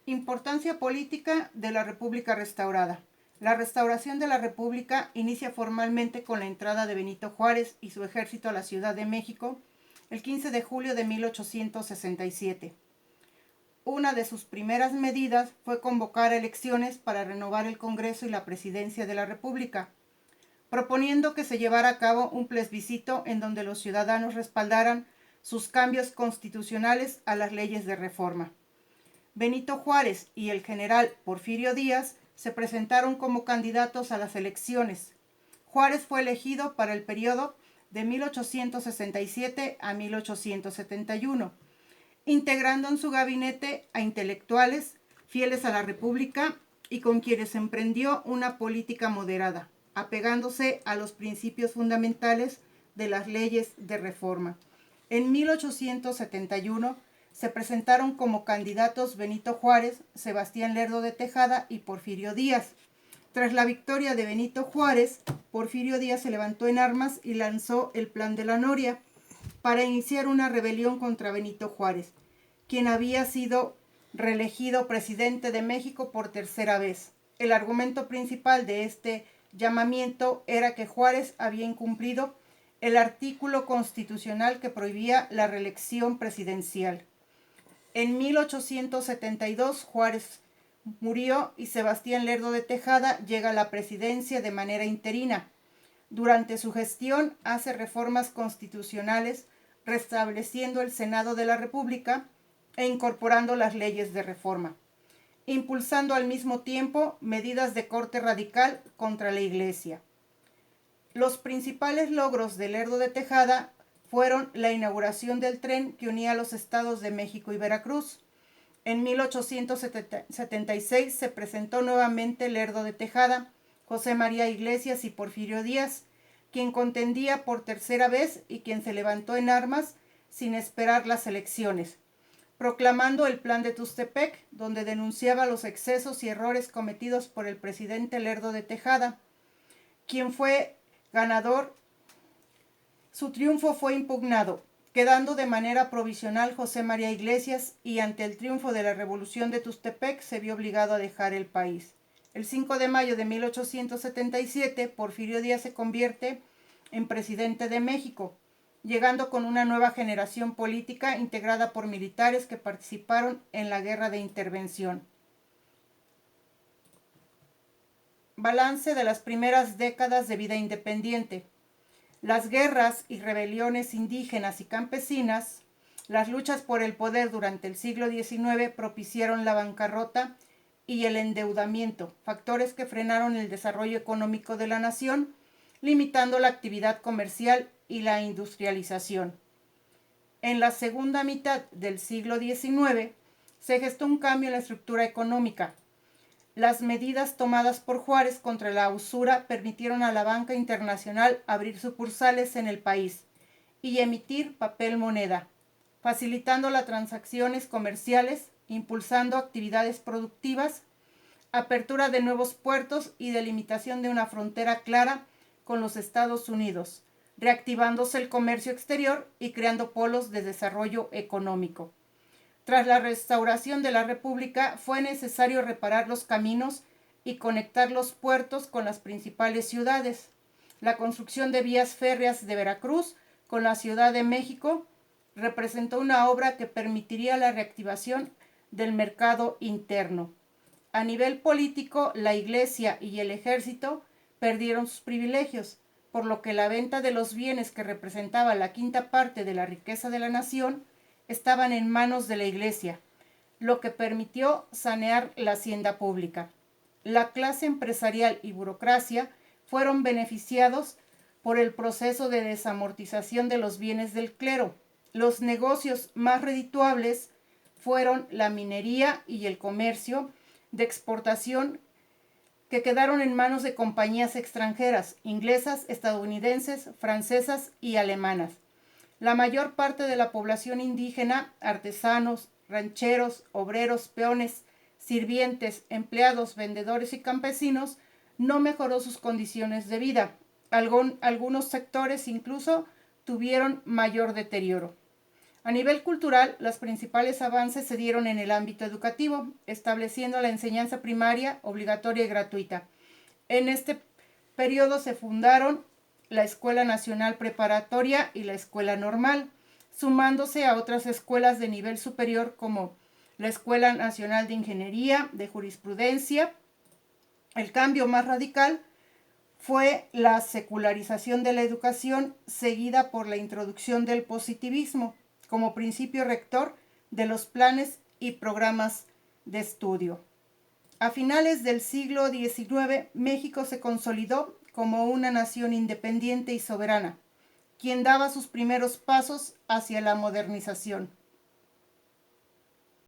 Importancia política de la República restaurada. La restauración de la República inicia formalmente con la entrada de Benito Juárez y su ejército a la Ciudad de México el 15 de julio de 1867. Una de sus primeras medidas fue convocar elecciones para renovar el Congreso y la Presidencia de la República, proponiendo que se llevara a cabo un plebiscito en donde los ciudadanos respaldaran sus cambios constitucionales a las leyes de reforma. Benito Juárez y el general Porfirio Díaz se presentaron como candidatos a las elecciones. Juárez fue elegido para el periodo de 1867 a 1871, integrando en su gabinete a intelectuales fieles a la República y con quienes emprendió una política moderada, apegándose a los principios fundamentales de las leyes de reforma. En 1871 se presentaron como candidatos Benito Juárez, Sebastián Lerdo de Tejada y Porfirio Díaz. Tras la victoria de Benito Juárez, Porfirio Díaz se levantó en armas y lanzó el Plan de la Noria para iniciar una rebelión contra Benito Juárez, quien había sido reelegido presidente de México por tercera vez. El argumento principal de este llamamiento era que Juárez había incumplido el artículo constitucional que prohibía la reelección presidencial. En 1872 Juárez murió y Sebastián Lerdo de Tejada llega a la presidencia de manera interina. Durante su gestión hace reformas constitucionales, restableciendo el Senado de la República e incorporando las leyes de reforma, impulsando al mismo tiempo medidas de corte radical contra la Iglesia. Los principales logros de Lerdo de Tejada fueron la inauguración del tren que unía los estados de México y Veracruz. En 1876 se presentó nuevamente Lerdo de Tejada, José María Iglesias y Porfirio Díaz, quien contendía por tercera vez y quien se levantó en armas sin esperar las elecciones, proclamando el Plan de Tuxtepec, donde denunciaba los excesos y errores cometidos por el presidente Lerdo de Tejada, quien fue ganador. Su triunfo fue impugnado, quedando de manera provisional José María Iglesias, y ante el triunfo de la Revolución de Tuxtepec se vio obligado a dejar el país. El 5 de mayo de 1877, Porfirio Díaz se convierte en presidente de México, llegando con una nueva generación política integrada por militares que participaron en la Guerra de Intervención. Balance de las primeras décadas de vida independiente. Las guerras y rebeliones indígenas y campesinas, las luchas por el poder durante el siglo XIX propiciaron la bancarrota y el endeudamiento, factores que frenaron el desarrollo económico de la nación, limitando la actividad comercial y la industrialización. En la segunda mitad del siglo XIX se gestó un cambio en la estructura económica. Las medidas tomadas por Juárez contra la usura permitieron a la banca internacional abrir sucursales en el país y emitir papel moneda, facilitando las transacciones comerciales, impulsando actividades productivas, apertura de nuevos puertos y delimitación de una frontera clara con los Estados Unidos, reactivándose el comercio exterior y creando polos de desarrollo económico. Tras la restauración de la República fue necesario reparar los caminos y conectar los puertos con las principales ciudades. La construcción de vías férreas de Veracruz con la Ciudad de México representó una obra que permitiría la reactivación del mercado interno. A nivel político, la Iglesia y el Ejército perdieron sus privilegios, por lo que la venta de los bienes que representaba la quinta parte de la riqueza de la nación estaban en manos de la Iglesia, lo que permitió sanear la hacienda pública. La clase empresarial y burocracia fueron beneficiados por el proceso de desamortización de los bienes del clero. Los negocios más redituables fueron la minería y el comercio de exportación, que quedaron en manos de compañías extranjeras, inglesas, estadounidenses, francesas y alemanas. La mayor parte de la población indígena, artesanos, rancheros, obreros, peones, sirvientes, empleados, vendedores y campesinos, no mejoró sus condiciones de vida. Algunos sectores incluso tuvieron mayor deterioro. A nivel cultural, los principales avances se dieron en el ámbito educativo, estableciendo la enseñanza primaria obligatoria y gratuita. En este periodo se fundaron la Escuela Nacional Preparatoria y la Escuela Normal, sumándose a otras escuelas de nivel superior como la Escuela Nacional de Ingeniería, de Jurisprudencia. El cambio más radical fue la secularización de la educación, seguida por la introducción del positivismo como principio rector de los planes y programas de estudio. A finales del siglo XIX, México se consolidó como una nación independiente y soberana, quien daba sus primeros pasos hacia la modernización.